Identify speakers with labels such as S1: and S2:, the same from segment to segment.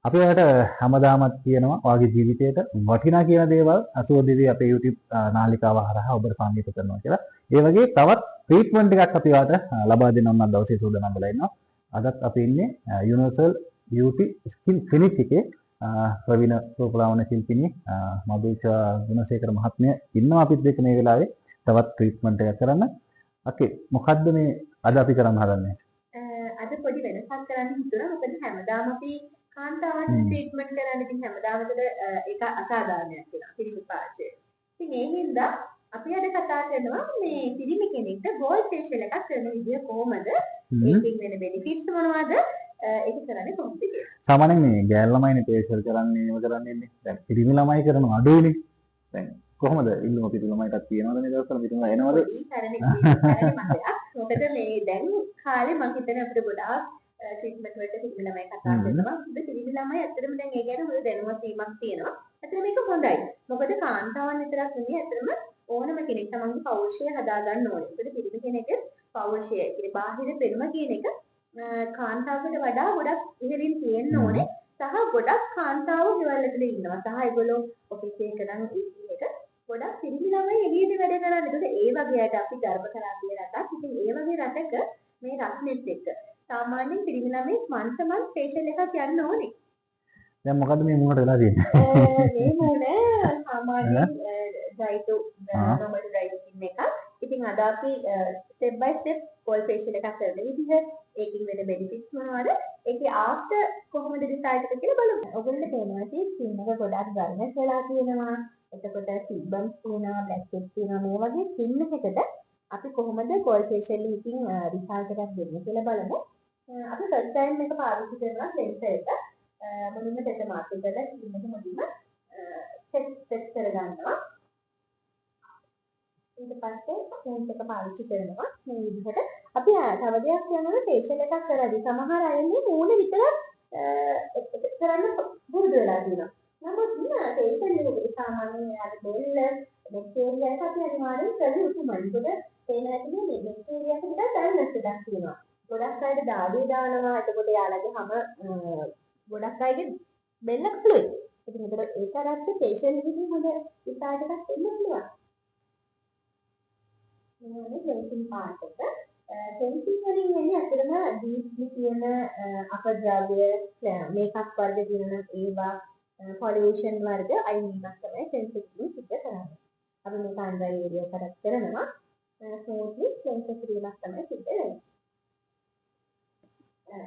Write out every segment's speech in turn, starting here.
S1: අපි ඔයාලට හැමදාමත් කියනවා ඔයාගේ ජීවිතේට වටිනා කියන දේවල් 82 අපේ YouTube නාලිකාව හරහා ඔබට සම්පූර්ණ කරනවා කියලා. ඒ වගේ තවත් ට්‍රීට්මන්ට් එකක් අපි ඔයාලට ලබා දෙනවා නම් දවසේ සූදානම් වෙලා ඉන්නවා. අදත් අපි ඉන්නේ Universal Beauty Skin Clinic එකේ ප්‍රවීණ රූපලාවන්‍ය ශිල්පිනී මధుෂා ගුණසේකර මහත්මිය ඉන්නවා අපිත් එක්ක මේ වෙලාවේ තවත් ට්‍රීට්මන්ට් එකක් කරන්න. ඕකේ මොකද්ද මේ අද අපි කරන්න හදන්නේ?
S2: අද පොඩි වෙනසක් කරන්න හිතුණා. මොකද හැමදාම අපි කාන්තාවන් ට්‍රීට්මන්ට් කරන්න ඉතින් හැමදාමකට ඒක අසාධාරණයක් වෙනවා පිළිමි පාර්ශ්වයේ. ඉතින් ඒ හින්දා අපි අද කතා කරනවා මේ පිළිමි කෙනෙක්ට ගෝල්ඩ් ෆේෂියල් එකක් කරන විදිය කොහොමද? ඒකෙන් වෙන බෙනිෆිට්ස් මොනවද? ඒක කරන්නේ කොහොමද කියලා.
S1: සාමාන්‍යයෙන් මේ ගෑල් ළමයිනේ ෆේෂියල් කරන්නේ ඒව කරන්නේ. දැන් පිළිමි ළමයි කරන අඩුයිනේ. දැන් කොහොමද ඉල්ලුම පිටු ළමයිටත් තියනවද මේ දවස්වල පිටුම එනවද?
S2: මොකද මේ දැන් කාලේ මම හිතන්නේ අපිට ගොඩාක් ට්‍රීට්මන්ට් වලට පිළිමි ළමයි කතා කරනවා. මොකද පිළිමි ළමයි ඇත්තටම දැන් ඒ ගැන හොඳ දැනුමක් වීමක් තියෙනවා. ඇත්තට මේක හොඳයි. මොකද කාන්තාවන් විතරක් නෙමෙයි ඇත්තටම ඕනම කෙනෙක් තමන්ගේ පෞරුෂය හදා ගන්න ඕනේ. මොකද පිළිමි කෙනෙක් පෞරුෂය කියන්නේ බාහිර පෙනුම කියන එක කාන්තාවකට වඩා ගොඩක් ඉහළින් තියෙන්න ඕනේ. සහ ගොඩක් කාන්තාවෝ ගෙවල් ඇතුලේ ඉන්නවා. සහ ඒගොල්ලෝ ඔෆිස් එකක නම් ඒක ගොඩක් පිළිමි ළමයි එළියට වැඩ කරන්නේ. ඒකද ඒ වගේ අයට අපි ගර්භ කරාපිය රටක්. ඉතින් ඒ වගේ රටක මේ රස්නෙත් එක්ක සාමාන්‍යයෙන් පිළිමි ළමයි මන්සමන් ෆේෂියල් එකක් යන්න ඕනේ.
S1: දැන් මොකද්ද මේ මුහුණට වෙලා තියෙන්නේ?
S2: මේ මුහුණ සාමාන්‍යයෙන් ඩ්‍රයිටු නොමල් ඩ්‍රයි ස්කින් එකක්. ඉතින් අද අපි ස්ටෙප් බයි ස්ටෙප් ගෝල්ඩ් ෆේෂියල් එකක් කරන විදිහ, ඒකින් වෙන බෙනිෆිට්ස් මොනවද? ඒකේ ආෆ්ටර් කොහොමද රිසල්ට් එක කියලා බලමු. ඔයගොල්ලෝ පේනවා ස්කින් එක ගොඩක් බර්නස් වෙලා තියෙනවා. එතකොට සිබ්බම්ස් තියෙනවා, බ්ලැක් හෙඩ්ස් තියෙනවා. මේ වගේ ස්කින් එකකට අපි කොහොමද ගෝල්ඩ් ෆේෂියල් එකකින් රිසල්ට් එකක් දෙන්නේ කියලා බලමු. අපි ෆස්ට් ටයිම් එක පාවිච්චි කරනවා ක්ලෙන්සර් එක. මුලින්ම දෙක මාර්ක් කරලා ස්කින් එක මුලින්ම සෙට් කරගන්නවා. ඊට පස්සේ ක්ලෙන්සර් එක පාවිච්චි කරනවා මේ විදිහට. අපි තව දෙයක් කියනවා ෆේෂියල් එකක් කරද්දී සමහර අය මේ මූණ විතරක් කරන්න පුරුදු වෙලා තියෙනවා. නමුත් ෆේෂියල් එකේ සාමාන්‍යයෙන් අර බෙල්ල මෙක්ටේරියා එක අපි අනිවාර්යෙන් කරලා උතුමයි. ඒකද පේන හැටි මේ මෙක්ටේරියා එකට බැලන්ස් එකක් තියෙනවා. ගොඩක් අයට දාඩිය දානවා. එතකොට යාළගේ හැම ගොඩක් අයගේ බෙල්ල පුළුයි. ඉතින් ඒක අරත් ෆේෂියල් එකකින් හොඳ රිසල්ට් එකක් දෙන්න පුළුවන්. මේ ක්ලෙන්සින් පාර්ට් එක ක්ලෙන්සින් වලින් වෙන්නේ අතරම ඩීප්ලි තියෙන අපද්‍රව්‍ය මේකප් වර්ග තියෙන ඒවා පොලියුෂන් වර්ග අයින් වීමක් තමයි ක්ලෙන්සින් සිද්ධ කරන්නේ. අපි මේක අන්ඩර් ඒරියා කරක් කරනවා ස්මූත්ලි ක්ලෙන්ස් කිරීමක් තමයි සිද්ධ වෙන්නේ.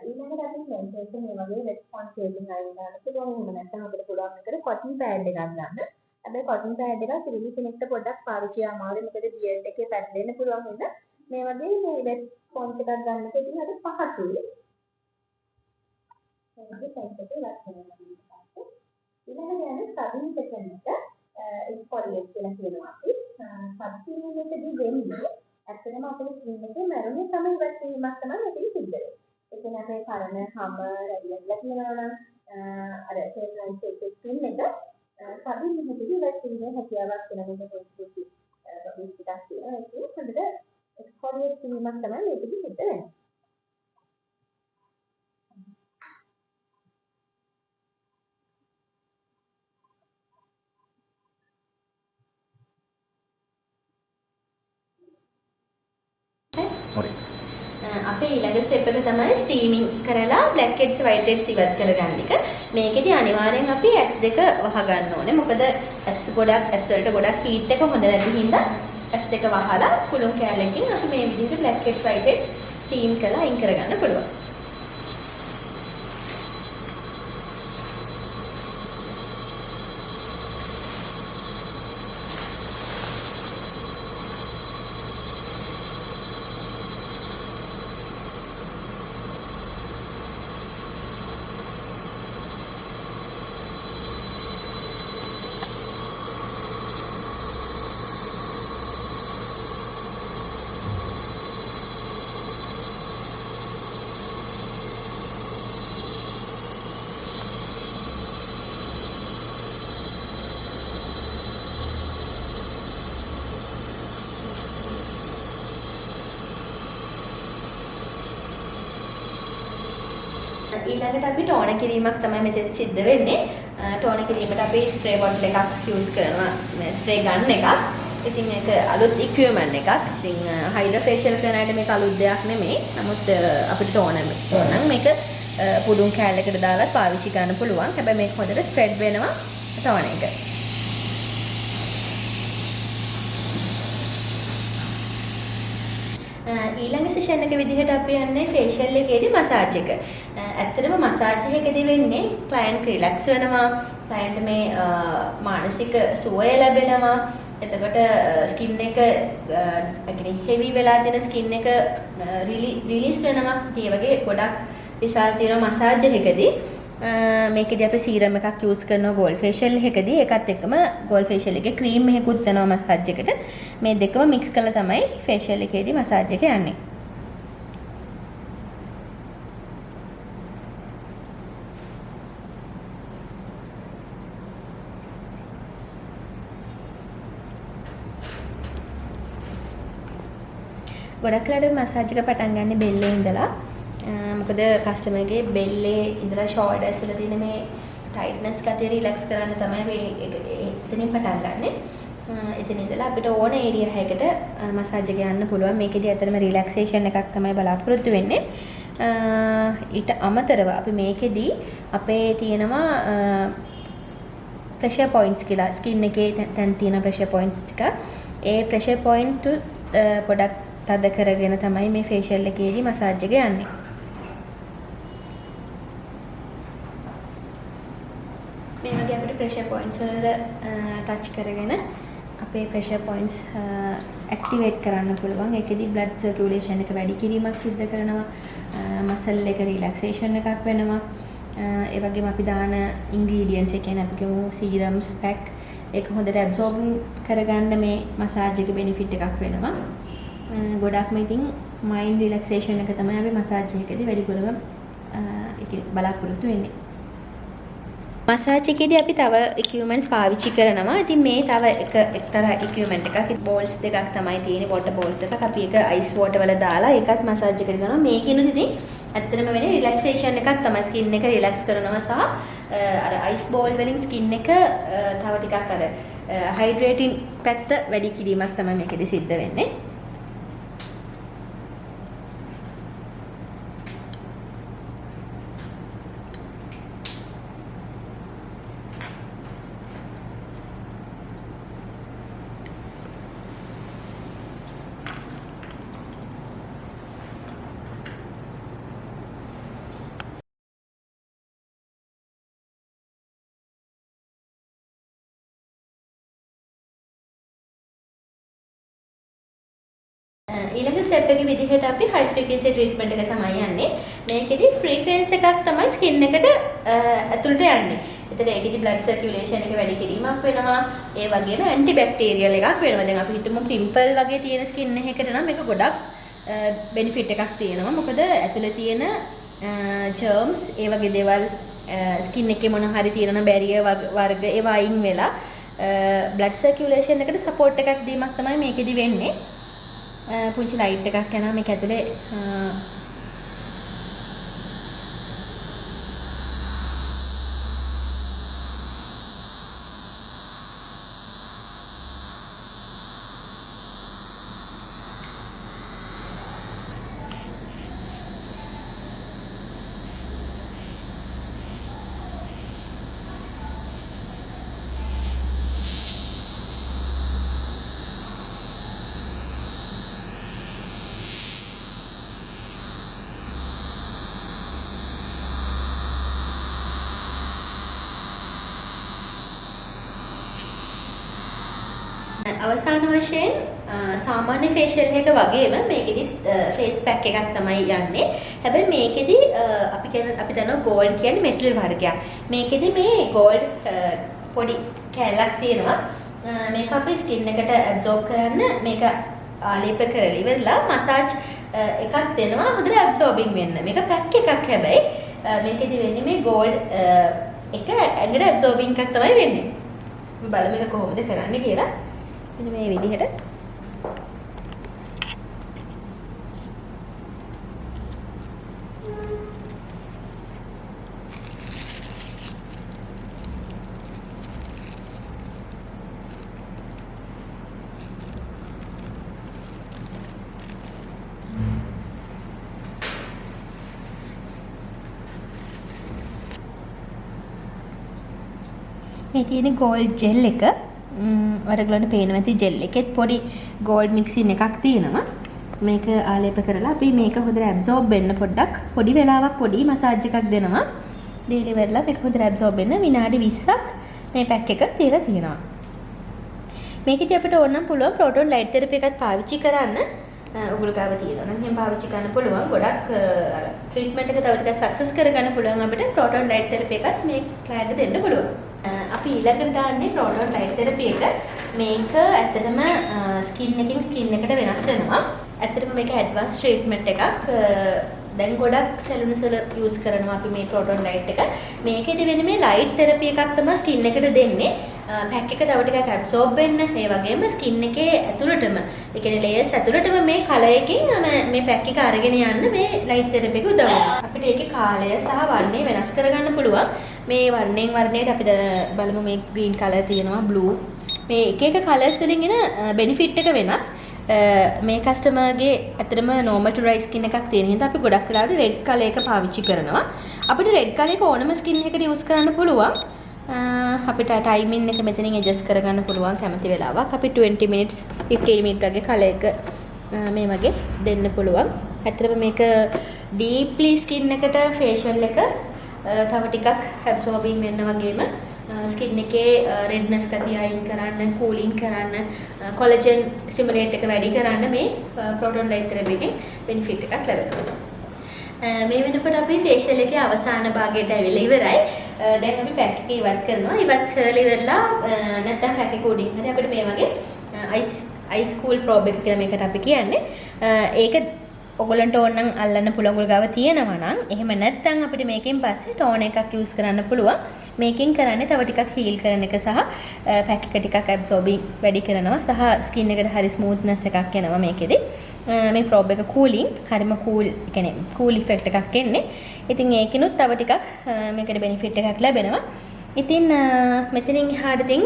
S2: ඊළඟට අපි ක්ලෙන්ස් එක මේ වගේ රෙස්පොන්ස් චේන්ජින් අයින් ගන්න පුළුවන්. එහෙම නැත්නම් අපිට පුළුවන් මේකට කොටන් පෑඩ් එකක් ගන්න. හැබැයි කොටන් පෑඩ් එක පිළිමි කෙනෙක්ට පොඩ්ඩක් පාවිච්චි අමාරුයි. මොකද බියර්ඩ් එකේ පැටලෙන්න පුළුවන් වෙන මේ වගේ මේ වෙබ් ස්පොන්ජ් එකක් ගන්නකොට ඉතින් හරි පහසුයි. ඒක සයිට් එකේ ලස්සනයි. ඊළඟට යන්නේ ස්ක්‍රබින් සෙෂන් එක එක්ස්ෆෝලියේට් කියලා කියනවා අපි. සබ්ස්ක්‍රීනේටදී වෙන්නේ ඇත්තටම අපේ ස්කින් එකේ මැරුණේ තමයි ඉවත් වීමක් තමයි මේකෙන් සිද්ධ වෙන්නේ. ඒ කියන්නේ අපේ පරණ හැම රැඩියල්ලා තියෙනවා නම් අර සේෆ්ලයින්ස් එකේ ස්කින් එක සබින් මෙහෙදී ඉවත් වීමේ හැකියාවක් වෙනකොට පොඩි ටිකක් තියෙනවා. ඒක හොඳට එක්ස්ෆෝලියේට් වීමක් තමයි මේකෙදි සිද්ධ වෙන්නේ. අපේ ඊළඟ ස්ටෙප් එක තමයි ස්ටීමින් කරලා බ්ලැක් හෙඩ්ස් වයිට් හෙඩ්ස් ඉවත් කරගන්න එක. මේකෙදි අනිවාර්යෙන් අපි S2 වහ ගන්න ඕනේ. මොකද S වලට ගොඩක් හීට් එක හොඳ නැති හින්දා S2 වහලා කුළුම් කෑල්ලකින් අපි මේ විදිහට black heads white heads steam කරලා අයින් කරගන්න පුළුවන්. ඊළඟට අපි ටෝන කිරීමක් තමයි මෙතන සිද්ධ වෙන්නේ. ටෝන කිරීමට අපි ස්ප්‍රේ බොටල් එකක් යූස් කරනවා. මේ ස්ප්‍රේ ගන්න එකක්. ඉතින් ඒක අලුත් ඉක්විප්මන්ට් එකක්. ඉතින් හයිඩ්‍රා ෆේෂියල් කරන අයට මේක අලුත් දෙයක් නෙමෙයි. නමුත් අපිට ටෝන නම් මේක පුඩුම් කෑල්ලකට දාලා පාවිච්චි කරන්න පුළුවන්. හැබැයි මේක හොඳට ස්ප්‍රෙඩ් වෙනවා ටෝන එක. ඊළඟ සෙෂන් එක විදිහට අපි යන්නේ ෆේෂියල් එකේදී මසාජ් එක. ඇත්තටම මසාජ් එකේදී වෙන්නේ ක්ලයන්ට් රිලැක්ස් වෙනවා. ක්ලයන්ට් මේ මානසික සුවය ලැබෙනවා. එතකොට ස්කින් එක හෙවි වෙලා තියෙන ස්කින් එක රිලීස් වෙනවා. ඒ වගේ ගොඩක් රිසල්ට් තියෙනවා මසාජ් එකකදී. මේකදී අපි සීරම් එකක් යූස් කරනවා ගෝල්ඩ් ෆේෂියල් එකකදී. ඒකත් එක්කම ගෝල්ඩ් ෆේෂියල් එකේ ක්‍රීම් එකකුත් දෙනවා මසාජ් එකට. මේ දෙකම මික්ස් කරලා තමයි ෆේෂියල් එකේදී මසාජ් එක යන්නේ. ගොඩක් වෙලාවට මසාජ් එක පටන් ගන්න බෙල්ලේ ඉඳලා. මොකද කස්ටමර්ගේ බෙල්ලේ ඉඳලා ෂෝල්ඩර්ස් වල තියෙන මේ ටයිට්නස් ගතිය රිලැක්ස් කරන්න තමයි මේ එතනින් පටන් ගන්නෙ. එතන ඉඳලා අපිට ඕන ඒරියා එකකට මසාජ් එක යන්න පුළුවන්. මේකෙදි ඇත්තටම රිලැක්සේෂන් එකක් තමයි බලාපොරොත්තු වෙන්නේ. ඊට අමතරව අපි මේකෙදි අපේ තියෙනවා ප්‍රෙෂර් පොයින්ට්ස් කියලා ස්කින් එකේ තැන් තියෙන ප්‍රෙෂර් පොයින්ට්ස් ටික. ඒ ප්‍රෙෂර් පොයින්ට් පොඩක් තද කරගෙන තමයි මේ ෆේෂියල් එකේදී මසාජ් එක යන්නේ. මේ වගේ අපිට ප්‍රෙෂර් පොයින්ට්ස් වල ටච් කරගෙන අපේ ප්‍රෙෂර් පොයින්ට්ස් ඇක්ටිවේට් කරන්න පුළුවන්. ඒකෙදි බ්ලඩ් සර්කියුලේෂන් එක වැඩි කිරීමක් සිද්ධ කරනවා. මසල් එක රිලැක්සේෂන් එකක් වෙනවා. ඒ වගේම අපි දාන ඉන්ග්‍රීඩියන්ට්ස් එක කියන්නේ අපි කියමු සීරම්ස් පැක් ඒක හොඳට ඇබ්සෝබ් කරගන්න මේ මසාජ් එක බෙනිෆිට් එකක් වෙනවා. ගොඩක්ම ඉතින් මයින්ඩ් රිලැක්සේෂන් එක තමයි අපි මසාජ් එකේදී වැඩිපුරම බලාපොරොත්තු වෙන්නේ. මසාජ් එකේදී අපි තව ඉක්විප්මන්ට්ස් පාවිච්චි කරනවා. ඉතින් මේ තව එක්තරා ඉක්විප්මන්ට් එකක් බෝල්ස් දෙකක් තමයි තියෙන්නේ. වෝටර් බෝල්ස් දෙකක්. අපි ඒක අයිස් වෝටර් වල දාලා ඒකත් මසාජ් එකට කරනවා. මේකිනුත් ඉතින් ඇත්තටම වෙන්නේ රිලැක්සේෂන් එකක් තමයි. ස්කින් එක රිලැක්ස් කරනවා සහ අර අයිස් බෝල් වලින් ස්කින් එක තව ටිකක් අර හයිඩ්‍රේටින් පැත්ත වැඩි කිරීමක් තමයි මේකෙදි සිද්ධ වෙන්නේ. ඊළඟ ස්ටෙප් එකේ විදිහට අපි හයි ෆ්‍රීකවෙන්සි ට්‍රීට්මන්ට් එක තමයි යන්නේ. මේකෙදි ෆ්‍රීකවෙන්සි එකක් තමයි ස්කින් එකට ඇතුළට යන්නේ. එතකොට ඒකෙදි බ්ලඩ් සර්කියුලේෂන් එක වැඩි කිරීමක් වෙනවා. ඒ වගේම ඇන්ටි බැක්ටීරියල් එකක් වෙනවා. දැන් අපි හිතමු පිම්පල් වගේ තියෙන ස්කින් එකකට නම් මේක ගොඩක් බෙනිෆිට් එකක් තියෙනවා. මොකද ඇතුළේ තියෙන ජර්ම්ස් ඒ වගේ දේවල් ස්කින් එකේ මොන හරි තියෙන බැරියර් වර්ග ඒවා අයින් වෙලා බ්ලඩ් සර්කියුලේෂන් එකට සපෝට් එකක් දීමක් තමයි මේකෙදි වෙන්නේ. පුංචි ලයිට් එකක් යනවා මේක ඇතුලේ අවසාන වශයෙන් සාමාන්‍ය ෆේෂියල් එක වගේම මේකෙදි ෆේස් පැක් එකක් තමයි යන්නේ. හැබැයි මේකෙදි අපි දන්නවා ගෝල්ඩ් කියන්නේ මෙටල් වර්ගයක්. මේකෙදි මේ ගෝල්ඩ් පොඩි කැලක් තියෙනවා. මේක අපේ ස්කින් එකට ඇබ්සෝබ් කරන්න මේක ආලේප කරලා ඉවරලා මසාජ් එකක් දෙනවා හොඳට ඇබ්සෝබින් වෙන්න. මේක පැක් එකක් හැබැයි මේකෙදි වෙන්නේ මේ ගෝල්ඩ් එක ඇඟට ඇබ්සෝබින් එකක් තමයි වෙන්නේ. අපි බලමු මේක කොහොමද කරන්නේ කියලා. මෙන්න මේ විදිහට මේ තියෙන ගෝල්ඩ් ජෙල් එක ඔයාලට පේනවා ඇති ජෙල් එකෙත් පොඩි ගෝල්ඩ් මික්සින් එකක් තියෙනවා. මේක ආලේප කරලා අපි මේක හොඳට ඇබ්සෝබ් වෙන්න පොඩ්ඩක් පොඩි වෙලාවක් පොඩි මසාජ් එකක් දෙනවා. දීලා ඉවරලා මේක හොඳට ඇබ්සෝබ් වෙන්න විනාඩි 20ක් මේ පැක් එක තියලා තියෙනවා. මේකෙදි අපිට ඕන නම් පුළුවන් ප්‍රෝටෝන් ලයිට් තෙරපි එකත් පාවිච්චි කරන්න. ඔගොල්ලෝ ගාව තියෙනවා නම් එහෙම පාවිච්චි කරන්න පුළුවන්. ගොඩක් අර ට්‍රීට්මන්ට් එක තව ටිකක් සක්සස් කරගන්න පුළුවන් අපිට ප්‍රෝටෝන් ලයිට් තෙරපි එකත් මේ ක්ලයන්ට් දෙන්න පුළුවන්. අපි ඊළඟට දාන්නේ ප්‍රෝටෝන් ලයිට් තෙරපි එක. මේක ඇත්තටම ස්කින් එකකින් ස්කින් එකට වෙනස් වෙනවා. ඇත්තටම මේක ඇඩ්වාන්ස් ට්‍රීට්මන්ට් එකක්. දැන් ගොඩක් සැලුන්ස් වල යූස් කරනවා අපි මේ ප්‍රෝටෝන් ලයිට් එක. මේකෙදි වෙන්නේ මේ ලයිට් තෙරපි එකක් තමයි ස්කින් එකට දෙන්නේ. පැක් එක තව ටිකක් ඇබ්සෝබ් වෙන්න. ඒ වගේම ස්කින් එකේ ඇතුළටම, ඒ කියන්නේ ලේයර්ස් ඇතුළටම මේ කලර් එකකින් මේ පැක් එක අරගෙන යන්න මේ ලයිට් තෙරපි එක උදව් වෙනවා. අපිට ඒකේ කාලය සහ වර්ණය වෙනස් කරගන්න පුළුවන්. මේ වර්ණයෙන් වර්ණයට අපි බලමු මේ ග්‍රීන් කලර් තියෙනවා, බ්ලූ. මේ එක එක කලර්ස් වලින් එන බෙනිෆිට් එක වෙනස්. මේ කස්ටමර්ගේ ඇත්තටම normal to dry skin එකක් තියෙන හින්දා අපි ගොඩක් වෙලාවට red color එක පාවිච්චි කරනවා. අපිට red color එක ඕනම skin එකකට use කරන්න පුළුවන්. අපිට timing එක මෙතනින් adjust කරගන්න පුළුවන් කැමති වෙලාවක්. අපි 20 minutes 15 minutes වගේ color එක මේ වගේ දෙන්න පුළුවන්. ඇත්තටම මේක deeply skin එකට facial එක තව ටිකක් absorbing වෙන්න වගේම ස්කින් එකේ රෙඩ්නස් ගතිය අයින් කරන්න, කූලින් කරන්න, කොලජන් ස්ටිමුලේට් එක වැඩි කරන්න මේ ප්‍රෝටෝන් ලයිට් තෙරපි එකෙන් බෙනිෆිට් එකක් ලැබෙනවා. මේ වෙනකොට අපි ෆේෂියල් එකේ අවසාන භාගයට ඇවිල්ලා ඉවරයි. දැන් අපි පැක් එක ඉවත් කරනවා. ඉවත් කරලා ඉවරලා නැත්තම් පැක් එක උඩින් හරි අපිට මේ වගේ අයිස් කූල් ප්‍රෝබ් එක කියලා මේකට අපි කියන්නේ. ඒක ඔයගලන්ට ඕන නම් අල්ලන්න පුළුවන් ඔයගොල්ලෝ ගාව තියෙනවා නම්. එහෙම නැත්නම් අපිට මේකෙන් පස්සේ ටෝන් එකක් යූස් කරන්න පුළුවන්. මේකෙන් කරන්නේ තව ටිකක් හීල් කරන එක සහ පැක් එක ටිකක් ඇබ්සෝබින් වැඩි කරනවා සහ ස්කින් එකට හරි ස්මූත්නස් එකක් එනවා මේකෙදි. මේ ප්‍රෝබ් එක කූලින් හරිම කූල්, ඒ කියන්නේ කූල් ඉෆෙක්ට් එකක් එන්නේ. ඉතින් ඒකිනුත් තව ටිකක් මේකට බෙනිෆිට් එකක් ලැබෙනවා. ඉතින් මෙතනින් එහාට ඉතින්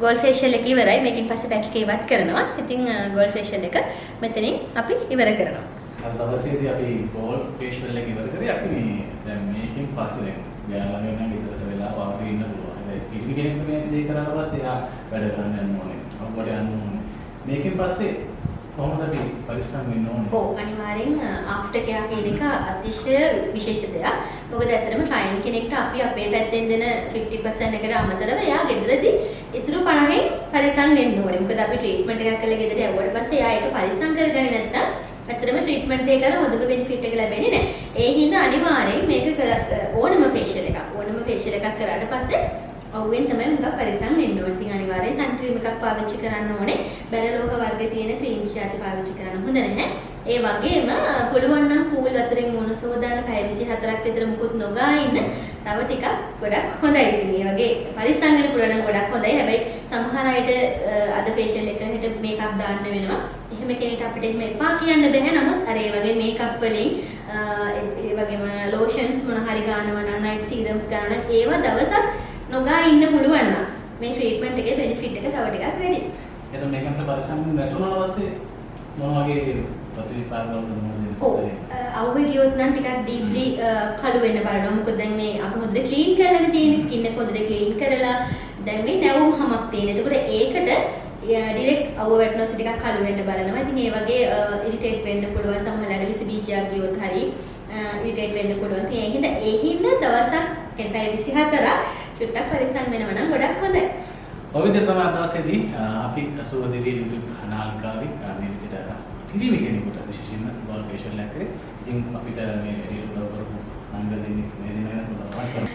S2: ගෝල්ඩ් ෆේෂියල් එක ඉවරයි. මේකෙන් පස්සේ පැක් එක ඉවත් කරනවා. ඉතින් ගෝල්ඩ් ෆේෂියල් එක මෙතනින් අපි ඉවර කරනවා.
S3: අද දවසේදී අපි ගෝල්ඩ් ෆේෂියල් එක ඉවර කරේ. අපි මේ දැන් මේකෙන් පස්සේ දැන් ළඟ නම් ඉතලට වෙලා වාඩි ඉන්න පුළුවන්. හැබැයි පිළිවි කෙනෙක් මේ දේ කරාට පස්සේ එයා වැඩ කරන්න යන්න ඕනේ. අපුවට යන්න ඕනේ. මේකෙන් පස්සේ කොහොමද අපි පරිස්සම් වෙන්න ඕනේ?
S2: ඔව් අනිවාර්යෙන් ආෆ්ටර් කෙයා කියන එක අතිශය විශේෂ දෙයක්. මොකද ඇත්තටම ක්ලයන්ට් කෙනෙක්ට අපි අපේ පැත්තෙන් දෙන 50% එකට අමතරව එයා ගෙදරදී ඉතුරු 50න් පරිස්සම් වෙන්න ඕනේ. මොකද අපි ට්‍රීට්මන්ට් එකක් කරලා ගෙදර යවුවට පස්සේ එයා ඒක පරිස්සම් කරගන්නේ නැත්නම් ඇත්තටම ට්‍රීට්මන්ට් එක කරලා හොඳම බෙනිෆිට් එක ලැබෙන්නේ නැහැ. ඒ හින්දා අනිවාර්යෙන් මේක ඕනම ෆේෂියල් එකක් කරාට පස්සේ ඔවෙන් තමයි මුගක් පරිස්සම් වෙන්න ඕනේ. ඉතින් අනිවාර්යෙන් සන් ක්‍රීම් එකක් පාවිච්චි කරන්න ඕනේ. බැලලෝහ වර්ගයේ තියෙන ක්‍රීම් ශාති පාවිච්චි කරන්න හොඳ නැහැ. ඒ වගේම පුළුවන් නම් කූල් වතුරෙන් මොන සෝදාන පැය 24ක් විතර මුකුත් නොගා ඉන්න තව ටිකක් ගොඩක් හොඳයි. ඉතින් මේ වගේ පරිස්සම් වෙන්න පුළුවන් නම් ගොඩක් හොඳයි. හැබැයි සමහර අයට අද ෆේෂියල් එකකට මේකප් දාන්න වෙනවා. එහෙම කෙනෙක්ට අපිට එහෙම එපා කියන්න බෑ. නමුත් අර ඒ වගේ මේකප් වලින් ඒ වගේම ලෝෂන්ස් මොන හරි ගන්නවා නම් නයිට් සීරම්ස් ගන්නවා නම් ඒවා දවසක් නොගා ඉන්න පුළුවන් නම් මේ ට්‍රීට්මන්ට් එකේ බෙනිෆිට් එක තව ටිකක් වැඩි.
S3: එතකොට මේකට පරිස්සම් නැතුණාට පස්සේ මොන වගේ ප්‍රතිවිපාක වලද
S2: ඔව් අවුවේ ගියොත් නම් ටිකක් ඩීප්ලි කළු වෙන්න බලනවා. මොකද දැන් මේ අපි හොඳට ක්ලීන් කරලානේ තියෙන්නේ. ස්කින් එක හොඳට ක්ලීන් කරලා දැන් මේ නැවුම් හමක් තියෙන. එතකොට ඒකට ඩිරෙක්ට් අවුව වැටුනොත් ටිකක් කළු වෙන්න බලනවා. ඉතින් ඒ වගේ ඉරිටේට් වෙන්න පුළුවන්. සමහරවිට විස බීජයක් ගියොත් හරි ඉරිටේට් වෙන්න පුළුවන්. ඉතින් ඒ හින්දා දවසක් පැය 24ක් චුට්ටක් පරිස්සම් වෙනවා නම් ගොඩක් හොඳයි.
S3: ඔය විදිහට තමයි අද දවසේදී අපි 82 YouTube නාලිකාවේ මේ විදිහට පිළිවි කෙනෙකුට විශේෂයෙන්ම ගෝල්ඩ් ෆේෂියල් එකක් කරේ. ඉතින් අපිට මේ වැඩි උදව් කරපු අංග දෙන්නේ මේ දිනවල උදව් කරනවා.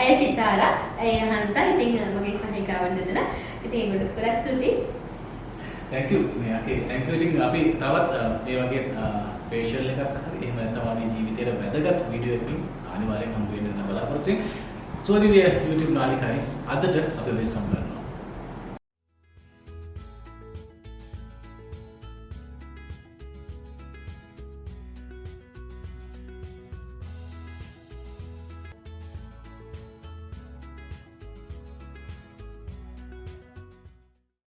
S2: ඇය සිතාලා, ඇය හංසා, ඉතින් මගේ සහායිකාවන් දෙදෙනා. ඉතින් ඒකට ගොඩක් ස්තුතියි.
S3: Thank you. Thank you. ඉතින් අපි තවත් මේ වගේ ෆේෂියල් එකක් හරි එහෙම නැත්නම් වගේ ජීවිතේට වැදගත් වීඩියෝ එකකින් අනිවාර්යෙන් හම්බ වෙන්න බලාපොරොත්තු වෙන්න. සෝදිවිය YouTube නාලිකාවේ අදට අපි වෙන සම්බන්ධ